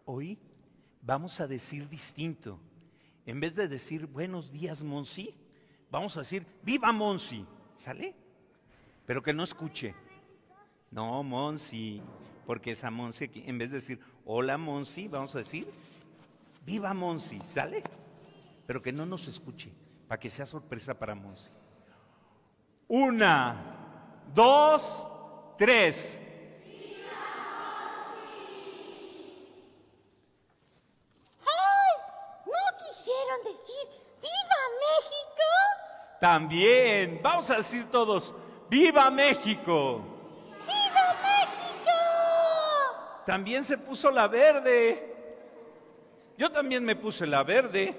Hoy vamos a decir distinto. En vez de decir buenos días, Monsi, vamos a decir viva Monsi, ¿sale? Pero que no escuche. No, Monsi, porque esa Monsi, en vez de decir hola Monsi, vamos a decir viva Monsi, ¿sale? Pero que no nos escuche, para que sea sorpresa para Monsi. 1, 2, 3. Decir ¡Viva México! También, vamos a decir todos ¡Viva México! ¡Viva México! También se puso la verde. Yo también me puse la verde,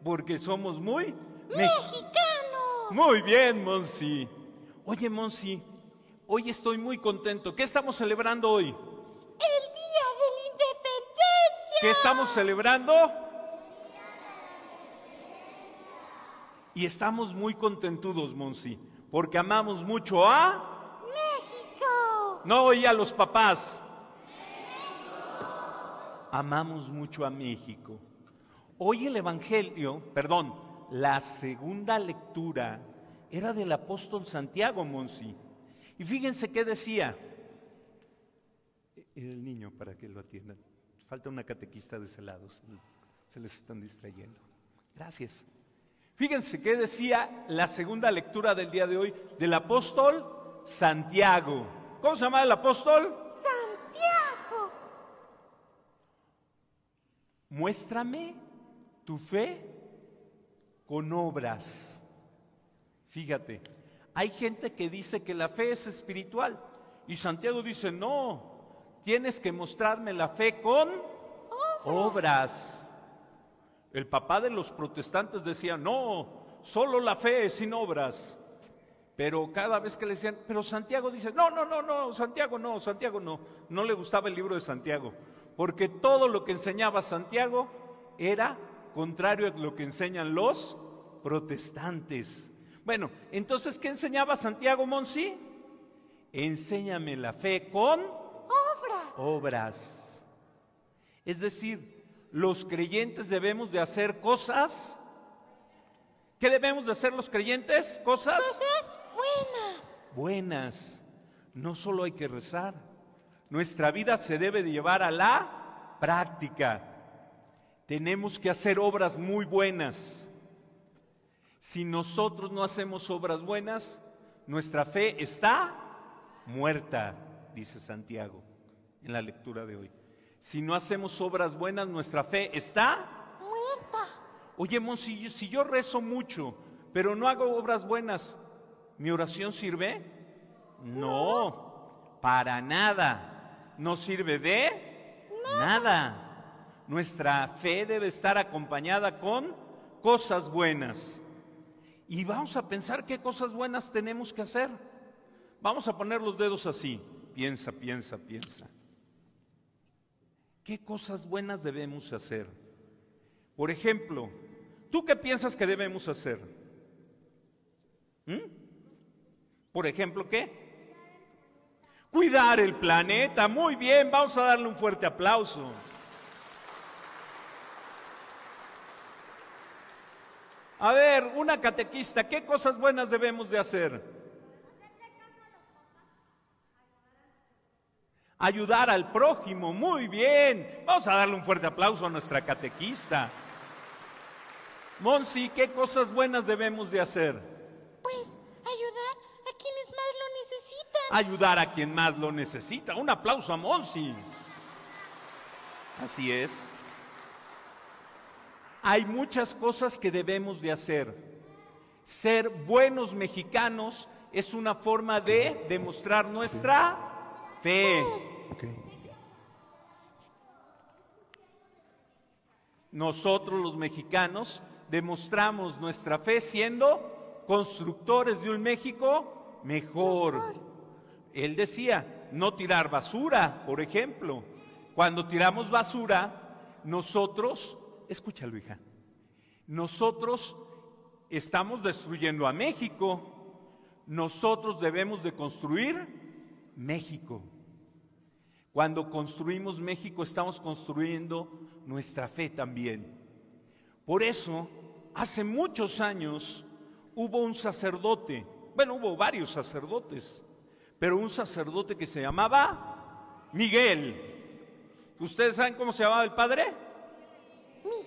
porque somos muy mexicanos. Muy bien, Monsi. Oye, Monsi, hoy estoy muy contento. ¿Qué estamos celebrando hoy? El Día de la Independencia. ¿Qué estamos celebrando? Y estamos muy contentudos, Monsi, porque amamos mucho a México. No oí a los papás. Amamos mucho a México. Hoy el Evangelio, la segunda lectura era del apóstol Santiago, Monsi. Y fíjense qué decía. El niño, para que lo atiendan. Falta una catequista de ese lado, se les están distrayendo. Gracias. Fíjense qué decía la segunda lectura del día de hoy del apóstol Santiago. ¿Cómo se llama el apóstol? Santiago. Muéstrame tu fe con obras. Fíjate, hay gente que dice que la fe es espiritual y Santiago dice, no, tienes que mostrarme la fe con obras. El papá de los protestantes decía, no, solo la fe sin obras. Pero cada vez que le decían, pero Santiago dice, no, Santiago no. No le gustaba el libro de Santiago, porque todo lo que enseñaba Santiago era contrario a lo que enseñan los protestantes. Bueno, entonces, ¿qué enseñaba Santiago, Monsi? Enséñame la fe con obras. Es decir, los creyentes debemos de hacer cosas. ¿Qué debemos de hacer los creyentes? Cosas buenas. Buenas. No solo hay que rezar. Nuestra vida se debe de llevar a la práctica. Tenemos que hacer obras muy buenas. Si nosotros no hacemos obras buenas, nuestra fe está muerta, dice Santiago en la lectura de hoy. Si no hacemos obras buenas, nuestra fe está muerta. Oye, Monsi, si yo rezo mucho, pero no hago obras buenas, ¿mi oración sirve? No, para nada. No sirve de nada. Nuestra fe debe estar acompañada con cosas buenas. Y vamos a pensar qué cosas buenas tenemos que hacer. Vamos a poner los dedos así. Piensa. ¿Qué cosas buenas debemos hacer? Por ejemplo, ¿tú qué piensas que debemos hacer? Por ejemplo, ¿qué? Cuidar el planeta. Muy bien, vamos a darle un fuerte aplauso. A ver, una catequista, ¿qué cosas buenas debemos de hacer? Ayudar al prójimo, muy bien. Vamos a darle un fuerte aplauso a nuestra catequista. Monsi, ¿qué cosas buenas debemos de hacer? Pues ayudar a quienes más lo necesitan. Ayudar a quien más lo necesita. Un aplauso a Monsi. Así es. Hay muchas cosas que debemos de hacer. Ser buenos mexicanos es una forma de demostrar nuestra fe. Nosotros los mexicanos demostramos nuestra fe siendo constructores de un México mejor. Él decía, no tirar basura, por ejemplo. Cuando tiramos basura, nosotros, escúchalo, hija, nosotros estamos destruyendo a México. Nosotros debemos de construir México. Cuando construimos México, estamos construyendo nuestra fe también. Por eso, hace muchos años, hubo un sacerdote, bueno, hubo varios sacerdotes, pero un sacerdote que se llamaba Miguel. ¿Ustedes saben cómo se llamaba el padre?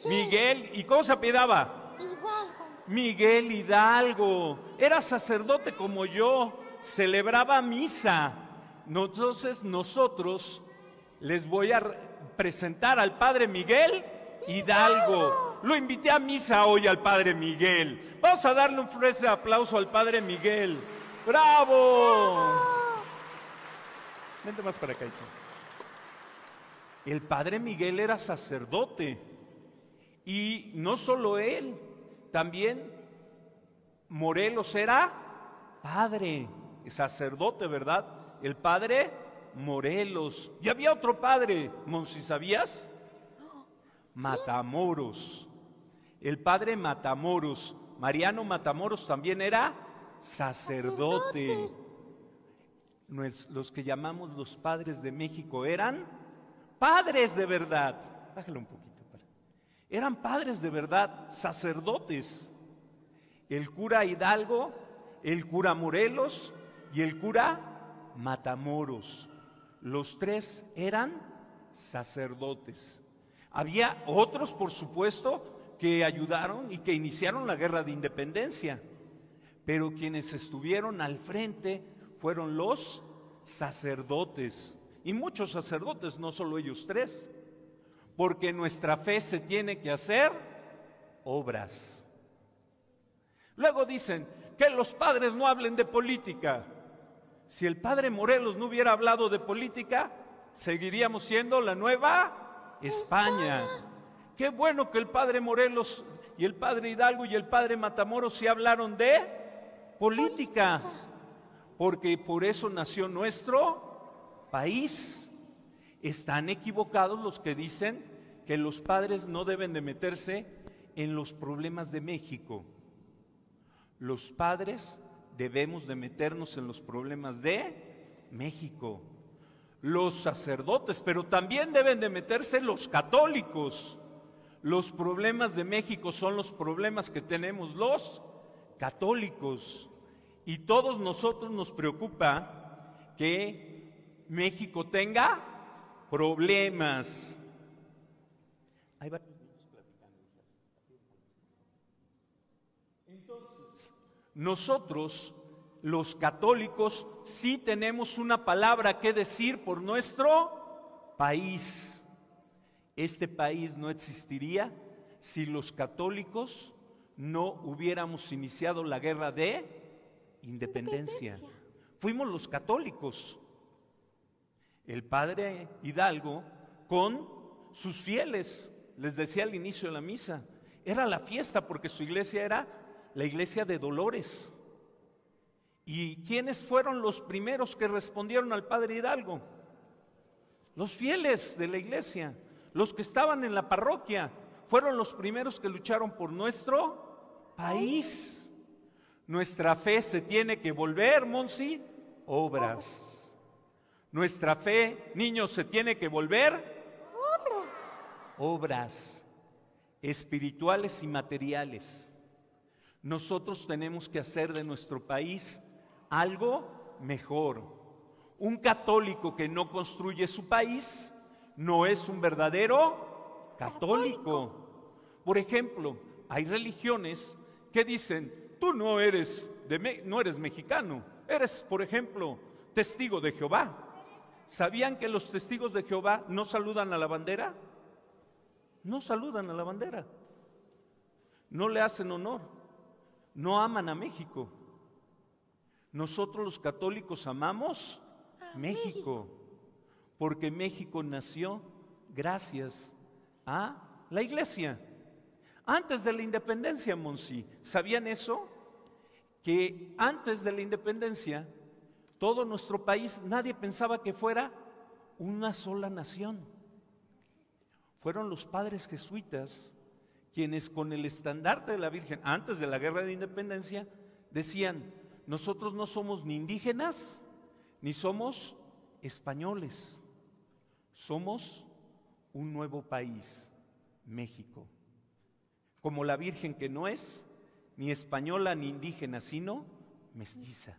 Miguel. ¿Y cómo se apellidaba? Hidalgo. Miguel Hidalgo. Era sacerdote como yo, celebraba misa. Entonces nosotros les voy a presentar al padre Miguel Hidalgo. Lo invité a misa hoy al padre Miguel. Vamos a darle un fuerte aplauso al padre Miguel. ¡Bravo! Vente más para acá. El padre Miguel era sacerdote. Y no solo él, también Morelos era padre, sacerdote, ¿verdad? El padre Morelos. Y había otro padre, Monsi, ¿sabías? Matamoros. El padre Matamoros, Mariano Matamoros, también era sacerdote. Los que llamamos los padres de México eran padres de verdad. Bájalo un poquito. Eran padres de verdad, sacerdotes. El cura Hidalgo, el cura Morelos y el cura Matamoros. Los tres eran sacerdotes. Había otros, por supuesto, que ayudaron y que iniciaron la guerra de independencia. Pero quienes estuvieron al frente fueron los sacerdotes. Y muchos sacerdotes, no solo ellos tres. Porque nuestra fe se tiene que hacer obras. Luego dicen que los padres no hablen de política. Si el padre Morelos no hubiera hablado de política, seguiríamos siendo la nueva España. Qué bueno que el padre Morelos y el padre Hidalgo y el padre Matamoros sí hablaron de política, porque por eso nació nuestro país. Están equivocados los que dicen que los padres no deben de meterse en los problemas de México. Los padres debemos de meternos en los problemas de México. Los sacerdotes, pero también deben de meterse los católicos. Los problemas de México son los problemas que tenemos los católicos. Y todos nosotros nos preocupa que México tenga problemas. Ahí va. Entonces, nosotros, los católicos, sí tenemos una palabra que decir por nuestro país. Este país no existiría si los católicos no hubiéramos iniciado la guerra de independencia. Fuimos los católicos. El padre Hidalgo con sus fieles, les decía al inicio de la misa, era la fiesta porque su iglesia era la iglesia de Dolores. ¿Y quiénes fueron los primeros que respondieron al padre Hidalgo? Los fieles de la iglesia, los que estaban en la parroquia, fueron los primeros que lucharon por nuestro país. Nuestra fe se tiene que volver, Monsi, obras. Nuestra fe, niños, se tiene que volver obras espirituales y materiales. Nosotros tenemos que hacer de nuestro país algo mejor. Un católico que no construye su país no es un verdadero católico. Por ejemplo, hay religiones que dicen, tú no eres mexicano, eres, por ejemplo, testigo de Jehová. ¿Sabían que los testigos de Jehová no saludan a la bandera? No saludan a la bandera. No le hacen honor. No aman a México. Nosotros los católicos amamos México, porque México nació gracias a la iglesia. Antes de la independencia, Monsi, ¿sabían eso? Que antes de la independencia, todo nuestro país, nadie pensaba que fuera una sola nación. Fueron los padres jesuitas quienes con el estandarte de la Virgen, antes de la guerra de independencia, decían, nosotros no somos ni indígenas, ni somos españoles. Somos un nuevo país, México. Como la Virgen, que no es ni española ni indígena, sino mestiza.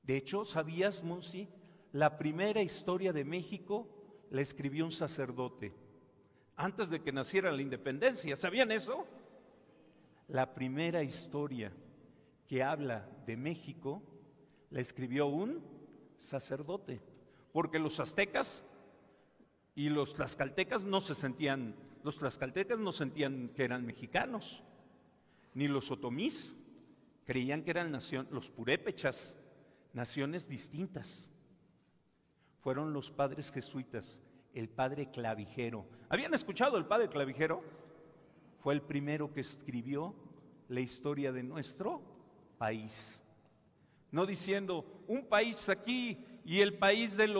De hecho, ¿sabías, Monsi? La primera historia de México la escribió un sacerdote, antes de que naciera la independencia. ¿Sabían eso? La primera historia que habla de México la escribió un sacerdote, porque los aztecas y los tlaxcaltecas no sentían que eran mexicanos, ni los otomís creían que eran los purépechas, naciones distintas. Fueron los padres jesuitas, el padre Clavijero. ¿Habían escuchado el padre Clavijero? Fue el primero que escribió la historia de nuestro país. No diciendo un país aquí y el país del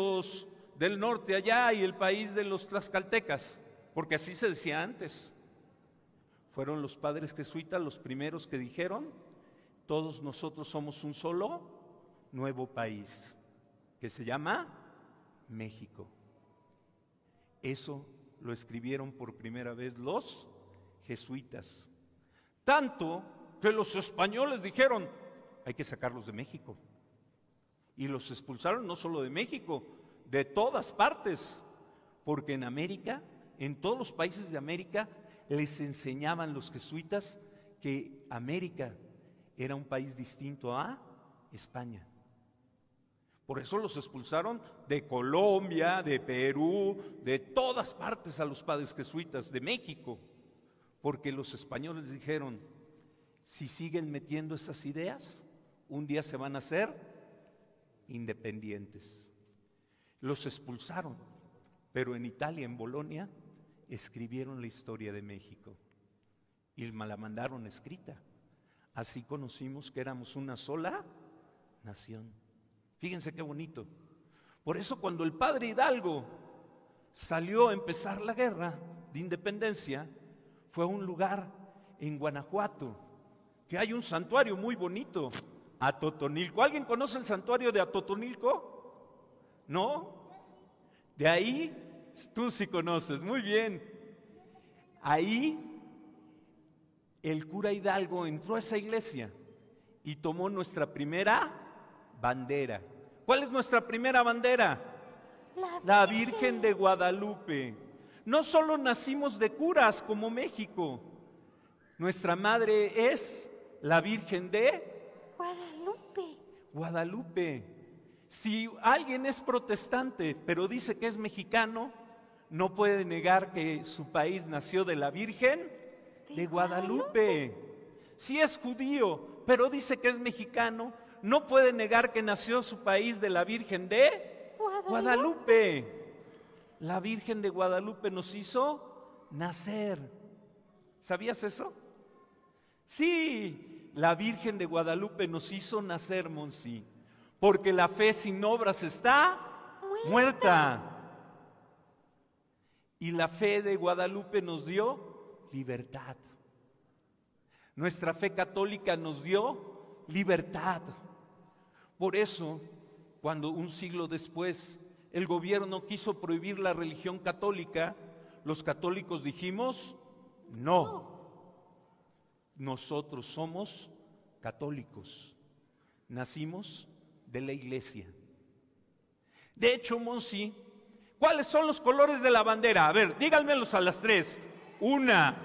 norte allá y el país de los tlaxcaltecas, porque así se decía antes. Fueron los padres jesuitas los primeros que dijeron: todos nosotros somos un solo nuevo país, que se llama México. Eso lo escribieron por primera vez los jesuitas. Tanto que los españoles dijeron: hay que sacarlos de México. Y los expulsaron no solo de México, de todas partes, porque en América, en todos los países de América, les enseñaban los jesuitas que América era un país distinto a España. Por eso los expulsaron de Colombia, de Perú, de todas partes a los padres jesuitas, de México, porque los españoles dijeron: si siguen metiendo esas ideas, un día se van a hacer independientes. Los expulsaron, pero en Italia, en Bolonia, escribieron la historia de México y la mandaron escrita. Así conocimos que éramos una sola nación. Fíjense qué bonito. Por eso cuando el padre Hidalgo salió a empezar la guerra de independencia, fue a un lugar en Guanajuato, que hay un santuario muy bonito, Atotonilco. ¿Alguien conoce el santuario de Atotonilco? ¿No? De ahí, tú sí conoces, muy bien. Ahí el cura Hidalgo entró a esa iglesia y tomó nuestra primera bandera. ¿Cuál es nuestra primera bandera? La Virgen de Guadalupe. No solo nacimos de curas como México, nuestra madre es la Virgen de Guadalupe. Si alguien es protestante pero dice que es mexicano, no puede negar que su país nació de la Virgen de Guadalupe. Si es judío pero dice que es mexicano, no puede negar que nació su país de la Virgen de Guadalupe. La Virgen de Guadalupe nos hizo nacer. ¿Sabías eso? Sí, la Virgen de Guadalupe nos hizo nacer, Monsi, porque la fe sin obras está muerta. Y la fe de Guadalupe nos dio libertad. Nuestra fe católica nos dio libertad. Por eso, cuando un siglo después el gobierno quiso prohibir la religión católica, los católicos dijimos: no, nosotros somos católicos, nacimos de la iglesia. De hecho, Monsi, ¿cuáles son los colores de la bandera? A ver, díganmelos a las 3. 1,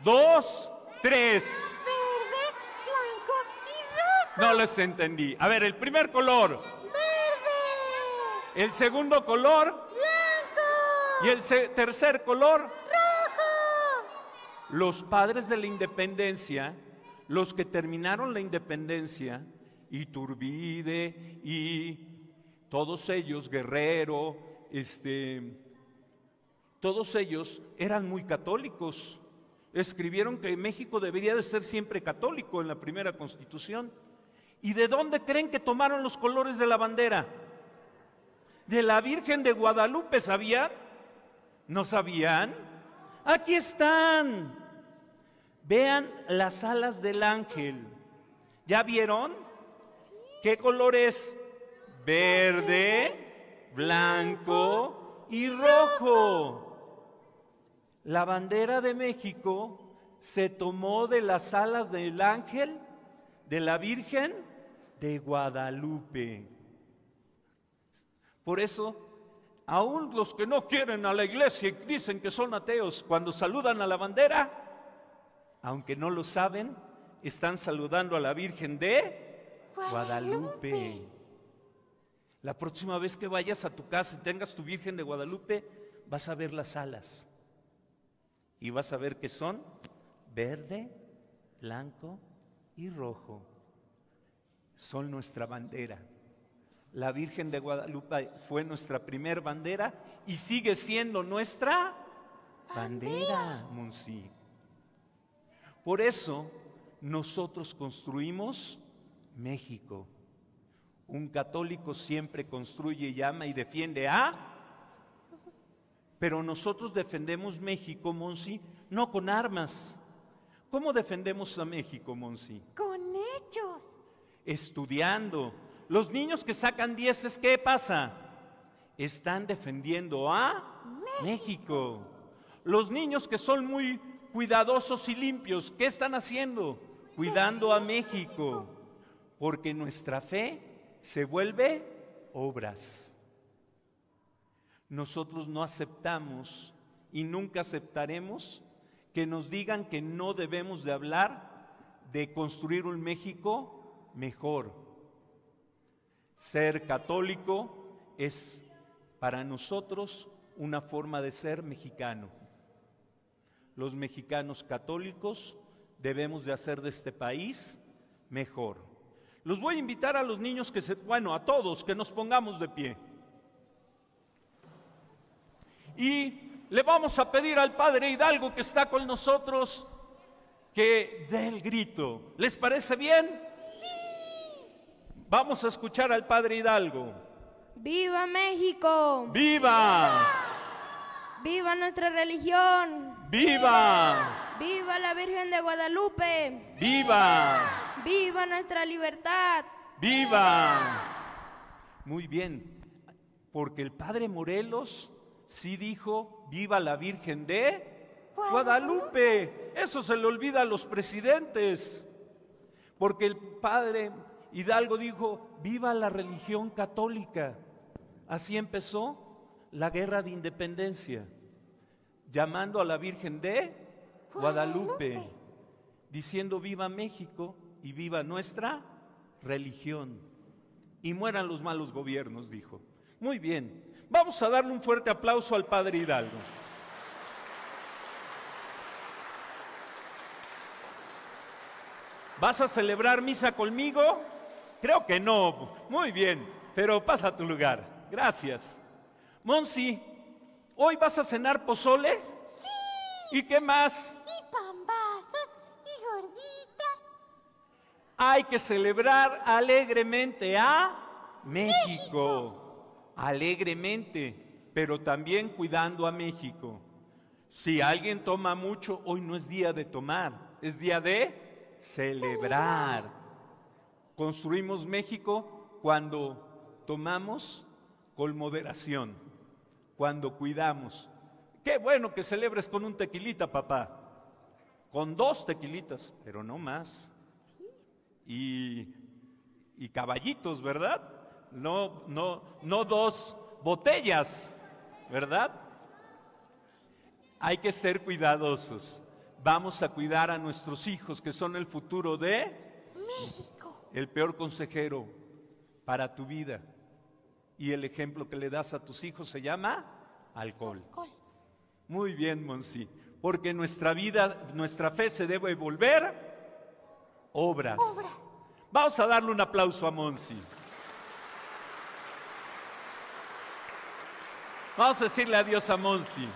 2, 3. Verde, blanco y rojo. No les entendí. A ver, el primer color. Verde. El segundo color. Blanco. Y el tercer color. Rojo. Los padres de la independencia, los que terminaron la independencia, Iturbide y todos ellos, Guerrero, todos ellos eran muy católicos. Escribieron que México debería de ser siempre católico en la primera Constitución. ¿Y de dónde creen que tomaron los colores de la bandera? De la Virgen de Guadalupe, ¿sabían? ¿No sabían? Aquí están. Vean las alas del ángel. ¿Ya vieron? ¿Qué color es? Verde, blanco y rojo. La bandera de México se tomó de las alas del ángel de la Virgen de Guadalupe. Por eso, aún los que no quieren a la iglesia y dicen que son ateos, cuando saludan a la bandera, aunque no lo saben, están saludando a la Virgen de Guadalupe. La próxima vez que vayas a tu casa y tengas tu Virgen de Guadalupe, vas a ver las alas. Y vas a ver que son verde, blanco y rojo. Son nuestra bandera. La Virgen de Guadalupe fue nuestra primer bandera y sigue siendo nuestra bandera, Monsi. Por eso nosotros construimos México. Un católico siempre construye, llama y defiende pero nosotros defendemos México, Monsi, no con armas. ¿Cómo defendemos a México, Monsi? Con hechos. Estudiando. Los niños que sacan 10, ¿qué pasa? Están defendiendo a México. Los niños que son muy cuidadosos y limpios, ¿qué están haciendo? Cuidando a México. Porque nuestra fe se vuelve obras. Nosotros no aceptamos y nunca aceptaremos que nos digan que no debemos de hablar de construir un México mejor. Ser católico es para nosotros una forma de ser mexicano. Los mexicanos católicos debemos de hacer de este país mejor. Los voy a invitar a los niños a todos que nos pongamos de pie. Y le vamos a pedir al Padre Hidalgo que está con nosotros que dé el grito. ¿Les parece bien? ¡Sí! Vamos a escuchar al Padre Hidalgo. ¡Viva México! ¡Viva! ¡Viva nuestra religión! ¡Viva! ¡Viva la Virgen de Guadalupe! ¡Viva! ¡Viva nuestra libertad! ¡Viva! Muy bien, porque el Padre Morelos sí dijo, viva la Virgen de Guadalupe. Eso se le olvida a los presidentes. Porque el Padre Hidalgo dijo, viva la religión católica. Así empezó la guerra de independencia, llamando a la Virgen de Guadalupe, diciendo viva México y viva nuestra religión. Y mueran los malos gobiernos, dijo. Muy bien. Vamos a darle un fuerte aplauso al Padre Hidalgo. ¿Vas a celebrar misa conmigo? Creo que no. Muy bien, pero pasa a tu lugar. Gracias. Monsi, ¿hoy vas a cenar pozole? Sí. ¿Y qué más? Y pambazos y gorditas. Hay que celebrar alegremente a México. Alegremente, pero también cuidando a México. Si alguien toma mucho, hoy no es día de tomar, es día de celebrar. Construimos México cuando tomamos con moderación, cuando cuidamos. Qué bueno que celebres con un tequilita, papá, con 2 tequilitas, pero no más. Y caballitos, ¿verdad? No 2 botellas, ¿verdad? Hay que ser cuidadosos. Vamos a cuidar a nuestros hijos, que son el futuro de México. El peor consejero para tu vida y el ejemplo que le das a tus hijos se llama alcohol. Muy bien, Monsi, porque nuestra vida, nuestra fe se debe volver obras. Vamos a darle un aplauso a Monsi. Vamos a decirle adiós a Monsi.